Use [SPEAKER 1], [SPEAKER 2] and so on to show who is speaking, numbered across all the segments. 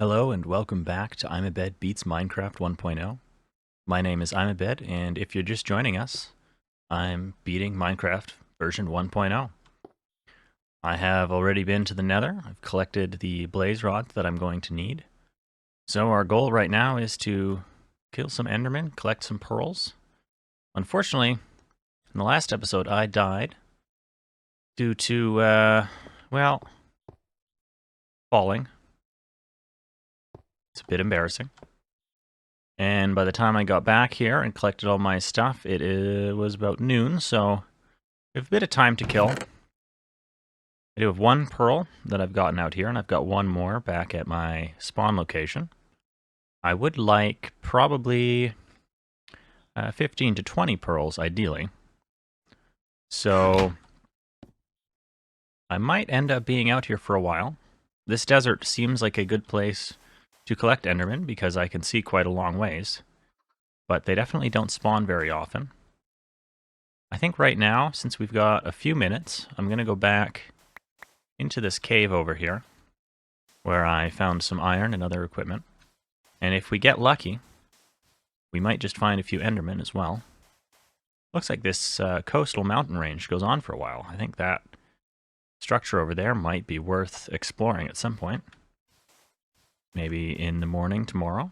[SPEAKER 1] Hello and welcome back to Immabed Beats Minecraft 1.0. My name is Immabed, and if you're just joining us, I'm beating Minecraft version 1.0. I have already been to the Nether. I've collected the blaze rods that I'm going to need. So our goal right now is to kill some Endermen, collect some pearls. Unfortunately, in the last episode I died due to, falling. It's a bit embarrassing. And by the time I got back here and collected all my stuff, it was about noon, so we have a bit of time to kill. I do have one pearl that I've gotten out here, and I've got one more back at my spawn location. I would like probably 15 to 20 pearls, ideally. So I might end up being out here for a while. This desert seems like a good place to collect Endermen because I can see quite a long ways, but they definitely don't spawn very often. I think right now, since we've got a few minutes, I'm going to go back into this cave over here where I found some iron and other equipment. And if we get lucky, we might just find a few Endermen as well. Looks like this coastal mountain range goes on for a while. I think that structure over there might be worth exploring at some point. Maybe in the morning tomorrow.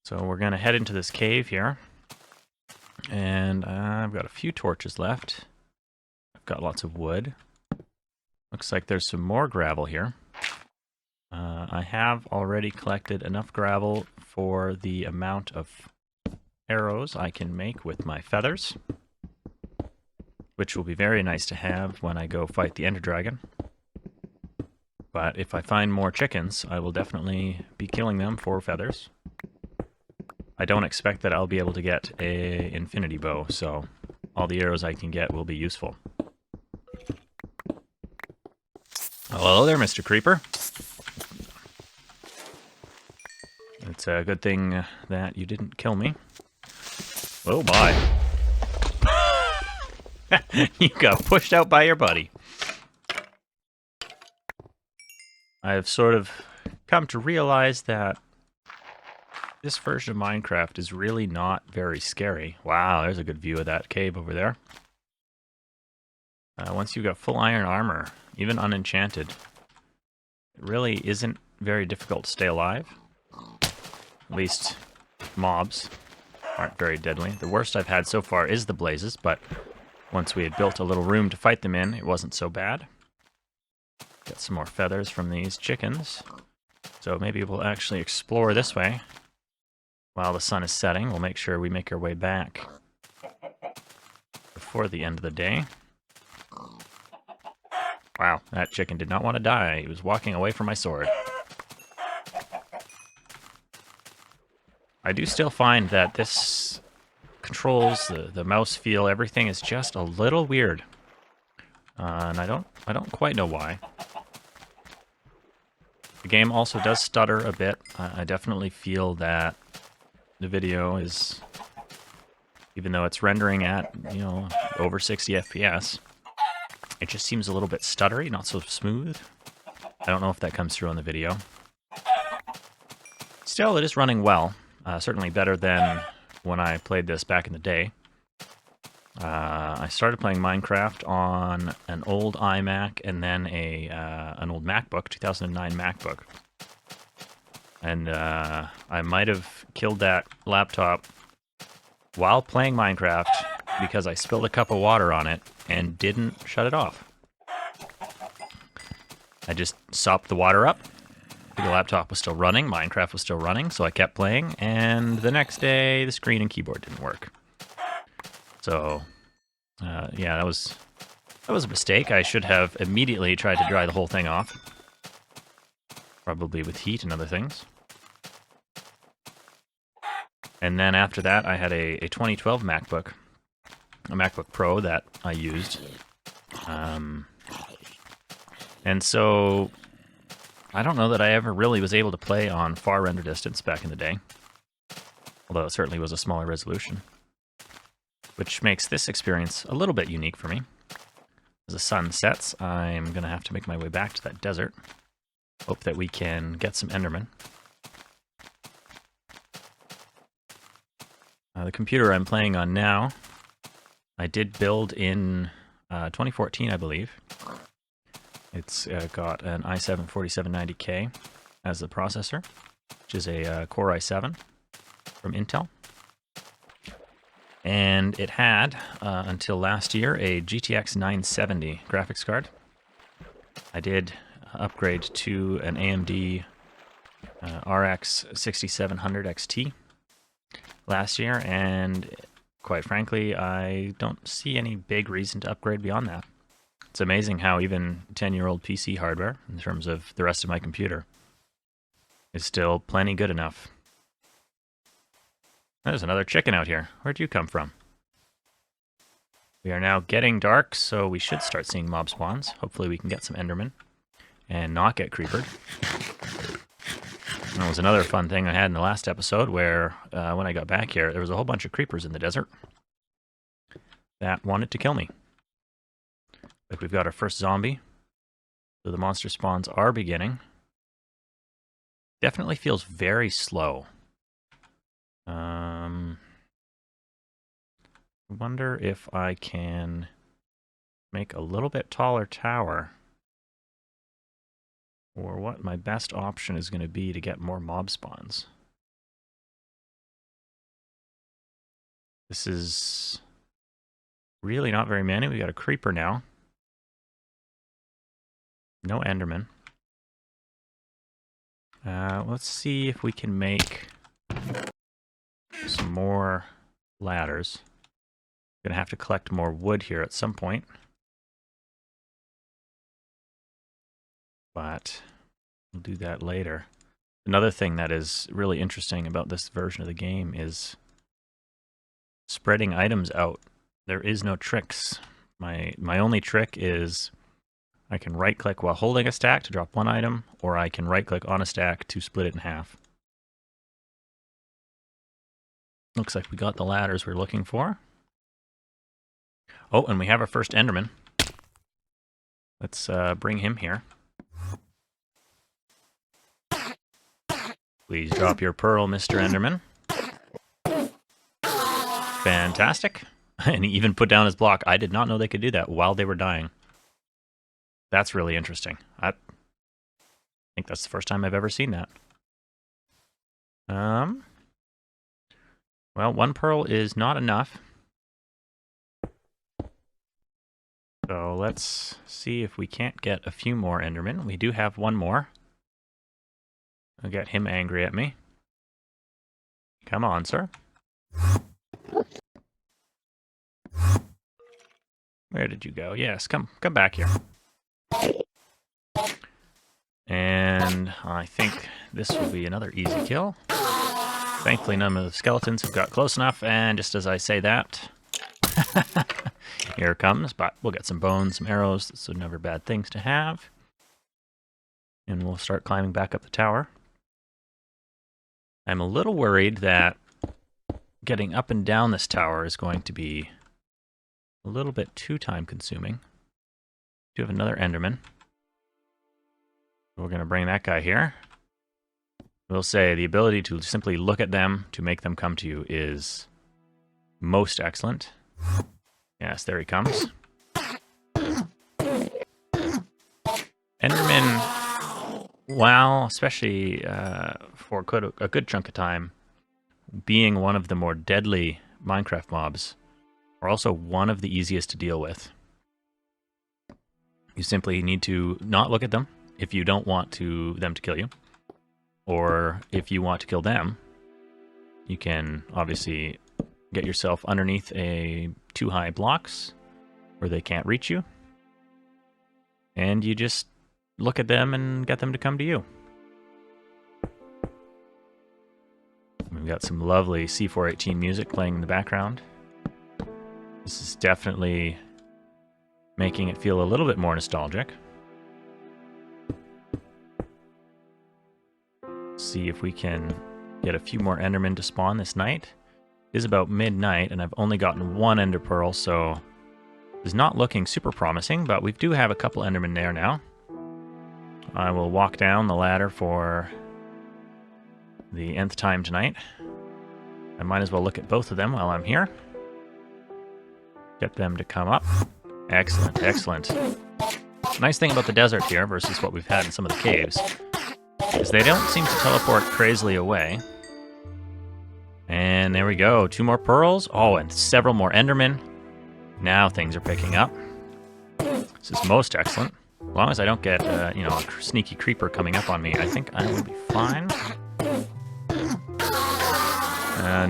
[SPEAKER 1] So we're going to head into this cave here. And I've got a few torches left. I've got lots of wood. Looks like there's some more gravel here. I have already collected enough gravel for the amount of arrows I can make with my feathers, which will be very nice to have when I go fight the Ender Dragon. But if I find more chickens, I will definitely be killing them for feathers. I don't expect that I'll be able to get an infinity bow, so all the arrows I can get will be useful. Hello there, Mr. Creeper. It's a good thing that you didn't kill me. Oh my. You got pushed out by your buddy. I've sort of come to realize that this version of Minecraft is really not very scary. Wow, there's a good view of that cave over there. Once you've got full iron armor, even unenchanted, it really isn't very difficult to stay alive. At least mobs aren't very deadly. The worst I've had so far is the blazes, but once we had built a little room to fight them in, it wasn't so bad. Got some more feathers from these chickens. So maybe we'll actually explore this way. While the sun is setting, we'll make sure we make our way back before the end of the day. Wow, that chicken did not want to die. He was walking away from my sword. I do still find that this controls, the mouse feel, everything is just a little weird. And I don't quite know why. The game also does stutter a bit. I definitely feel that the video is, even though it's rendering at, over 60 FPS, it just seems a little bit stuttery, not so smooth. I don't know if that comes through on the video. Still, it is running well. Certainly better than when I played this back in the day. I started playing Minecraft on an old iMac and then an old MacBook, 2009 MacBook. And I might have killed that laptop while playing Minecraft because I spilled a cup of water on it and didn't shut it off. I just sopped the water up. The laptop was still running, Minecraft was still running, so I kept playing, and the next day the screen and keyboard didn't work. So, yeah, that was a mistake. I should have immediately tried to dry the whole thing off. Probably with heat and other things. And then after that, I had a 2012 MacBook, a MacBook Pro that I used. And so I don't know that I ever really was able to play on far render distance back in the day. Although it certainly was a smaller resolution. Which makes this experience a little bit unique for me. As the sun sets, I'm going to have to make my way back to that desert. Hope that we can get some Enderman. The computer I'm playing on now, I did build in 2014, I believe. It's got an i7-4790K as the processor, which is a Core i7 from Intel. And it had, until last year, a GTX 970 graphics card. I did upgrade to an AMD RX 6700 XT last year, and quite frankly, I don't see any big reason to upgrade beyond that. It's amazing how even 10-year-old PC hardware, in terms of the rest of my computer, is still plenty good enough. There's another chicken out here. Where'd you come from? We are now getting dark, so we should start seeing mob spawns. Hopefully we can get some Enderman and not get creepered. That was another fun thing I had in the last episode where when I got back here, there was a whole bunch of creepers in the desert that wanted to kill me. Like we've got our first zombie. So the monster spawns are beginning. Definitely feels very slow. I wonder if I can make a little bit taller tower, or what my best option is going to be to get more mob spawns. This is really not very many. We got a creeper now. No Enderman. Let's see if we can make some more ladders. Gonna have to collect more wood here at some point. But we'll do that later. Another thing that is really interesting about this version of the game is spreading items out. There is no tricks. My only trick is I can right-click while holding a stack to drop one item, or I can right-click on a stack to split it in half. Looks like we got the ladders we're looking for. Oh, and we have our first Enderman. Let's bring him here. Please drop your pearl, Mr. Enderman. Fantastic. And he even put down his block. I did not know they could do that while they were dying. That's really interesting. I think that's the first time I've ever seen that. Well, one pearl is not enough. So let's see if we can't get a few more Endermen. We do have one more. I'll get him angry at me. Come on, sir. Where did you go? Yes, come back here. And I think this will be another easy kill. Thankfully, none of the skeletons have got close enough, and just as I say that, here it comes, but we'll get some bones, some arrows. Those are never bad things to have. And we'll start climbing back up the tower. I'm a little worried that getting up and down this tower is going to be a little bit too time-consuming. We do have another Enderman. We're going to bring that guy here. We'll say the ability to simply look at them to make them come to you is most excellent. Yes, there he comes. Enderman, wow, especially for a good chunk of time, being one of the more deadly Minecraft mobs, are also one of the easiest to deal with. You simply need to not look at them if you don't want them to kill you. Or if you want to kill them, you can obviously get yourself underneath two high blocks where they can't reach you. And you just look at them and get them to come to you. We've got some lovely C418 music playing in the background. This is definitely making it feel a little bit more nostalgic. See if we can get a few more Endermen to spawn this night. It is about midnight, and I've only gotten one Ender Pearl, so is not looking super promising, but we do have a couple Endermen there now. I will walk down the ladder for the nth time tonight. I might as well look at both of them while I'm here. Get them to come up. Excellent, excellent. Nice thing about the desert here versus what we've had in some of the caves is they don't seem to teleport crazily away. And there we go. 2 more pearls. Oh, and several more Endermen. Now things are picking up. This is most excellent. As long as I don't get, you know, a sneaky creeper coming up on me, I think I will be fine.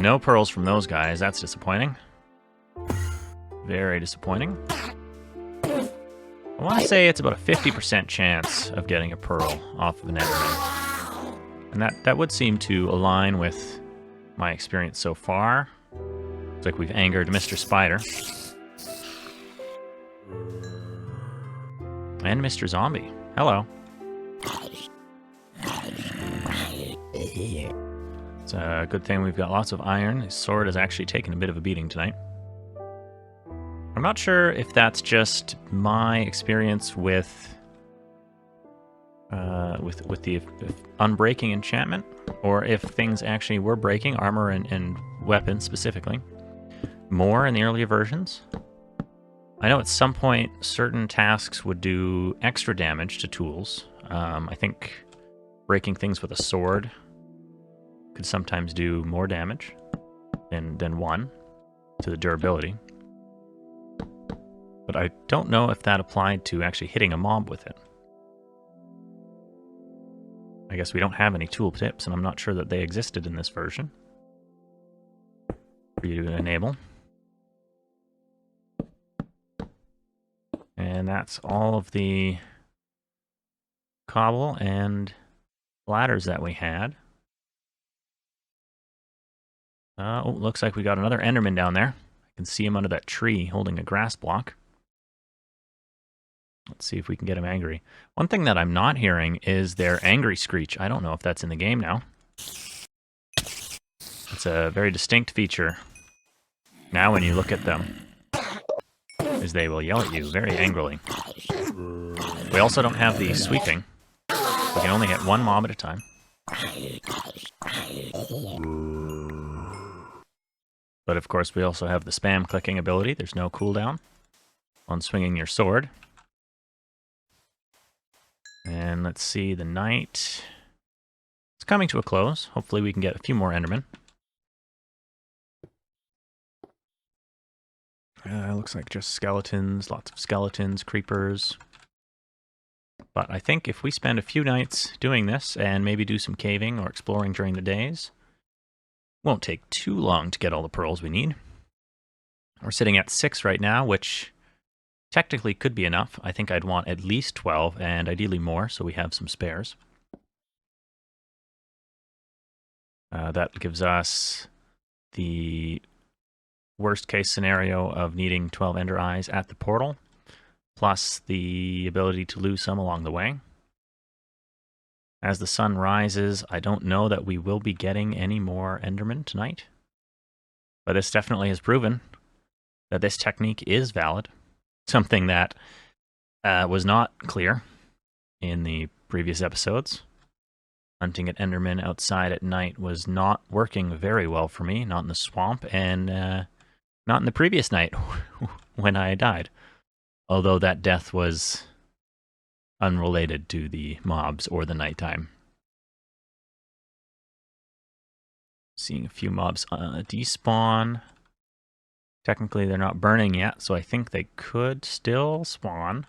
[SPEAKER 1] No pearls from those guys. That's disappointing. Very disappointing. I want to say it's about a 50% chance of getting a pearl off of an Enderman. And that would seem to align with my experience so far. Looks like we've angered Mr. Spider. And Mr. Zombie. Hello. It's a good thing we've got lots of iron. His sword has actually taken a bit of a beating tonight. I'm not sure if that's just my experience with the unbreaking enchantment, or if things actually were breaking, armor and weapons specifically, more in the earlier versions. I know at some point certain tasks would do extra damage to tools. I think breaking things with a sword could sometimes do more damage than one to the durability. But I don't know if that applied to actually hitting a mob with it. I guess we don't have any tool tips, and I'm not sure that they existed in this version for you to enable. And that's all of the cobble and ladders that we had. Oh, looks like we got another Enderman down there. I can see him under that tree holding a grass block. Let's see if we can get him angry. One thing that I'm not hearing is their angry screech. I don't know if that's in the game now. It's a very distinct feature. Now when you look at them, is they will yell at you very angrily. We also don't have the sweeping. We can only hit one mob at a time. But of course we also have the spam clicking ability. There's no cooldown on swinging your sword. And let's see, the night. It's coming to a close. Hopefully we can get a few more Endermen. Looks like just skeletons, lots of skeletons, creepers. But I think if we spend a few nights doing this and maybe do some caving or exploring during the days, won't take too long to get all the pearls we need. We're sitting at 6 right now, which technically could be enough. I think I'd want at least 12 and ideally more, so we have some spares. That gives us the worst case scenario of needing 12 Ender Eyes at the portal, plus the ability to lose some along the way. As the sun rises, I don't know that we will be getting any more Endermen tonight, but this definitely has proven that this technique is valid. Something that was not clear in the previous episodes. Hunting at Enderman outside at night was not working very well for me, not in the swamp, and not in the previous night when I died. Although that death was unrelated to the mobs or the nighttime. Seeing a few mobs despawn. Technically, they're not burning yet, so I think they could still spawn.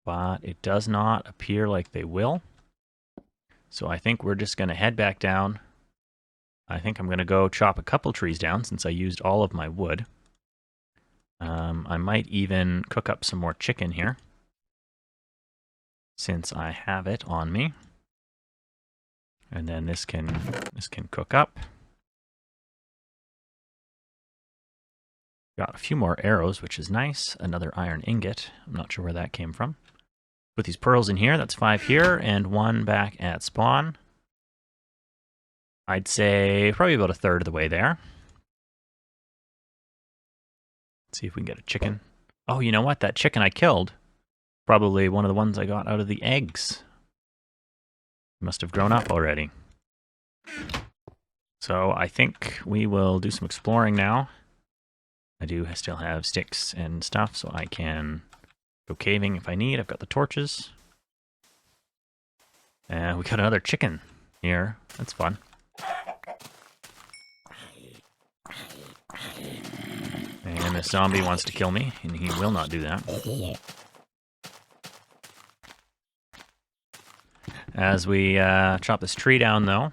[SPEAKER 1] But it does not appear like they will. So I think we're just going to head back down. I think I'm going to go chop a couple trees down since I used all of my wood. I might even cook up some more chicken here, since I have it on me. And then this can cook up. Got a few more arrows, which is nice. Another iron ingot. I'm not sure where that came from. Put these pearls in here. That's 5 here and 1 back at spawn. I'd say probably about a third of the way there. Let's see if we can get a chicken. Oh, you know what? That chicken I killed, probably one of the ones I got out of the eggs. Must have grown up already. So I think we will do some exploring now. I do still have sticks and stuff, so I can go caving if I need. I've got the torches. And we got another chicken here. That's fun. And this zombie wants to kill me, and he will not do that. As we chop this tree down, though,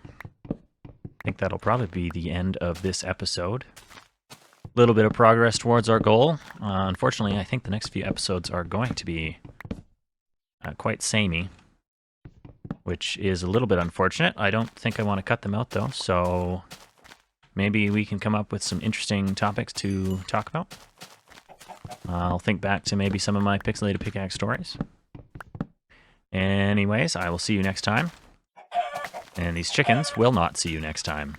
[SPEAKER 1] I think that'll probably be the end of this episode. A little bit of progress towards our goal. Unfortunately, I think the next few episodes are going to be quite samey, which is a little bit unfortunate. I don't think I want to cut them out, though, so maybe we can come up with some interesting topics to talk about. I'll think back to maybe some of my Pixelated Pickaxe stories. Anyways, I will see you next time. And these chickens will not see you next time.